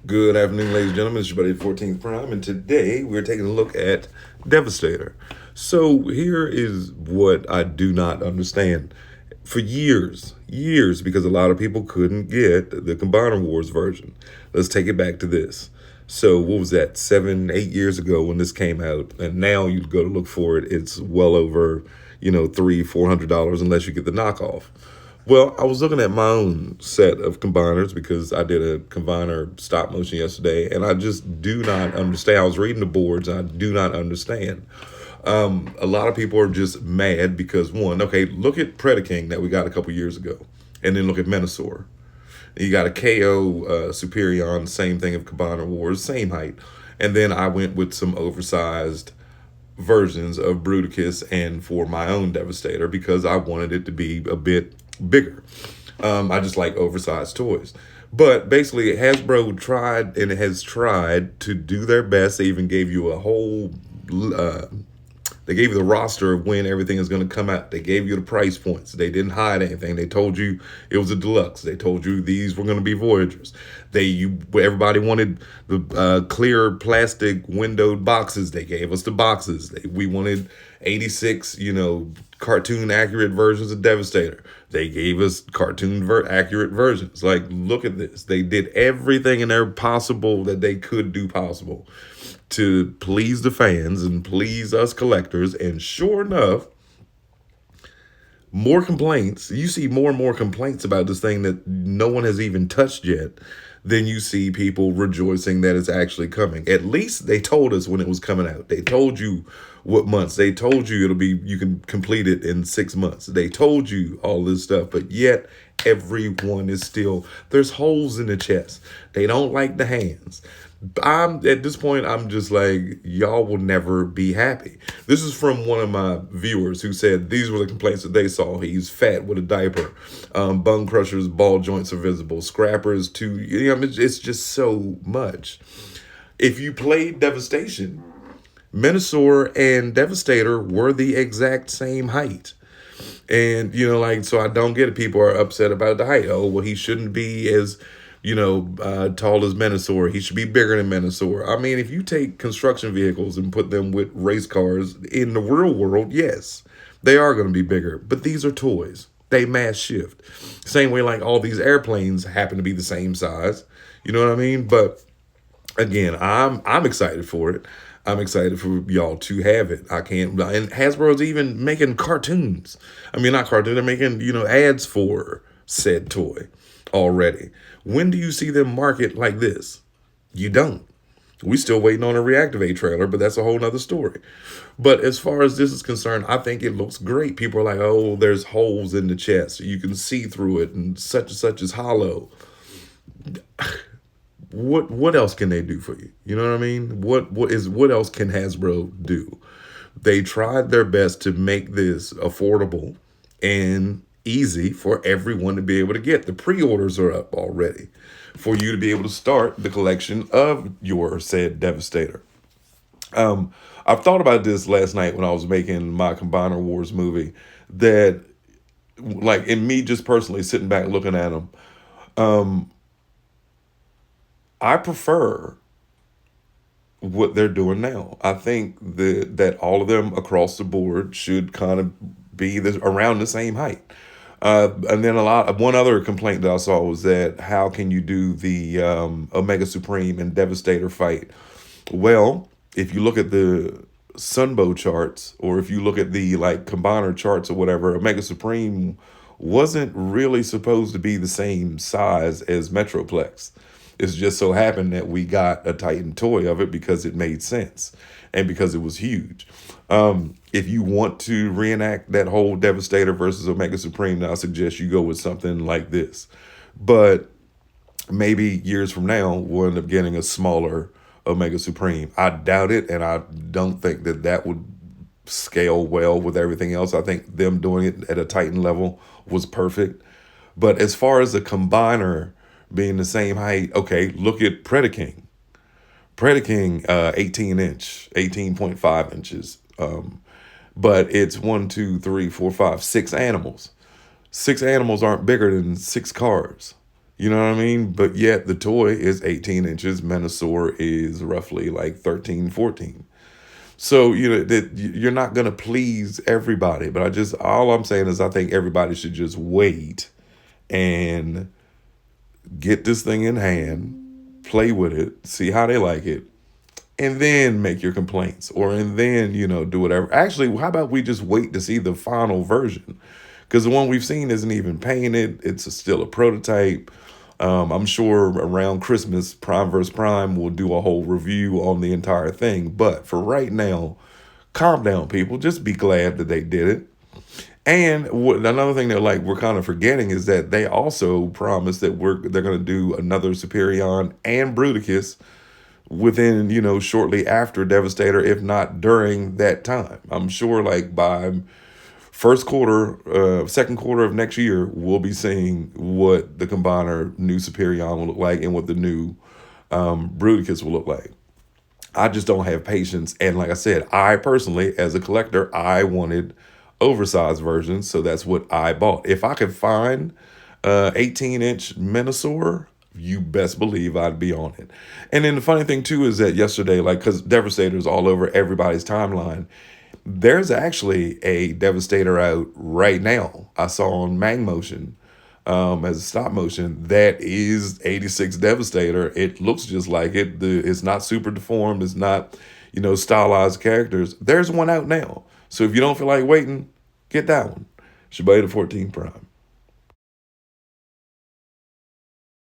Good afternoon, ladies and gentlemen. It's your buddy, 14th Prime, and today we're taking a look at Devastator. So, here is what I do not understand. For years, because a lot of people couldn't get the Combiner Wars version. Let's take it back to this. So, what was that, 7, 8 years ago when this came out? And now you go to look for it, it's well over, $300, $400 unless you get the knockoff. Well, I was looking at my own set of combiners because I did a combiner stop motion yesterday, and I just do not understand. I was reading the boards, and I do not understand. A lot of people are just mad because one, okay, look at Predaking that we got a couple years ago, and then look at Menasor. You got a KO Superion, same thing of Combiner Wars, same height, and then I went with some oversized versions of Bruticus and for my own Devastator because I wanted it to be a bit bigger. I just like oversized toys. But basically, Hasbro tried and has tried to do their best. They even gave you a whole uh, they gave you the roster of when everything is going to come out. They gave you the price points. They didn't hide anything. They told you it was a deluxe. They told you these were going to be Voyagers. Everybody wanted the clear plastic windowed boxes. They gave us the boxes. We wanted 86, cartoon accurate versions of Devastator. They gave us cartoon accurate versions. Like, look at this. They did everything in their possible that they could do possible to please the fans and please us collectors. And sure enough, more complaints. You see more and more complaints about this thing that no one has even touched yet. Then you see people rejoicing that it's actually coming. At least they told us when it was coming out. They told you what months. They told you you can complete it in 6 months. They told you all this stuff, but yet everyone is still, there's holes in the chest. They don't like the hands. I'm at this point, I'm just like, y'all will never be happy. This is from one of my viewers who said these were the complaints that they saw. He's fat with a diaper, bone crushers, ball joints are visible, scrappers too. It's just so much. If you played Devastation, Menasor and Devastator were the exact same height. And, so I don't get it. People are upset about the height. Oh, well, he shouldn't be as, tall as Menasor. He should be bigger than Menasor. I mean, if you take construction vehicles and put them with race cars in the real world, yes, they are going to be bigger. But these are toys. They mass shift. Same way like all these airplanes happen to be the same size. You know what I mean? But again, I'm excited for it. I'm excited for y'all to have it. I can't. And Hasbro's even making cartoons. I mean, not cartoons. They're making ads for said toy already. When do you see them market like this? You don't. We still waiting on a Reactivate trailer, but that's a whole nother story. But as far as this is concerned, I think it looks great. People are like, oh, there's holes in the chest. You can see through it, and such is hollow. What else can they do for you? You know what I mean? What else can Hasbro do? They tried their best to make this affordable and easy for everyone to be able to get. The pre-orders are up already for you to be able to start the collection of your said Devastator. I've thought about this last night when I was making my Combiner Wars movie, that like in me just personally sitting back looking at them, I prefer what they're doing now. I think that all of them across the board should kind of be around the same height. And then one other complaint that I saw was that how can you do the Omega Supreme and Devastator fight? Well, if you look at the Sunbow charts, or if you look at the like combiner charts or whatever, Omega Supreme wasn't really supposed to be the same size as Metroplex. It's just so happened that we got a Titan toy of it because it made sense and because it was huge. If you want to reenact that whole Devastator versus Omega Supreme, then I suggest you go with something like this. But maybe years from now, we'll end up getting a smaller Omega Supreme. I doubt it, and I don't think that would scale well with everything else. I think them doing it at a Titan level was perfect. But as far as the combiner being the same height, okay, look at Predaking. Predaking, 18-inch, 18.5 inches. But it's 1, 2, 3, 4, 5, 6 animals. 6 animals aren't bigger than 6 cars. You know what I mean? But yet the toy is 18 inches. Menasor is roughly like 13, 14. So, that you're not going to please everybody. But all I'm saying is I think everybody should just wait and get this thing in hand, play with it, see how they like it, and then make your complaints, and then do whatever. Actually, how about we just wait to see the final version, because the one we've seen isn't even painted. Still a prototype. I'm sure around Christmas, Prime vs. Prime will do a whole review on the entire thing. But for right now, calm down, people. Just be glad that they did it. And another thing that we're kind of forgetting is that they also promised that they're going to do another Superion and Bruticus within, shortly after Devastator, if not during that time. I'm sure by second quarter of next year, we'll be seeing what the Combiner new Superion will look like and what the new Bruticus will look like. I just don't have patience. And like I said, I personally, as a collector, I wanted oversized versions. So that's what I bought. If I could find 18-inch Menasor, you best believe I'd be on it. And then the funny thing too is that yesterday, because Devastator's all over everybody's timeline, there's actually a Devastator out right now. I saw on Motion as a stop motion. That is 86 Devastator. It looks just like it. It's not super deformed. It's not, stylized characters. There's one out now. So if you don't feel like waiting, get that one. Shabay the 14 Prime.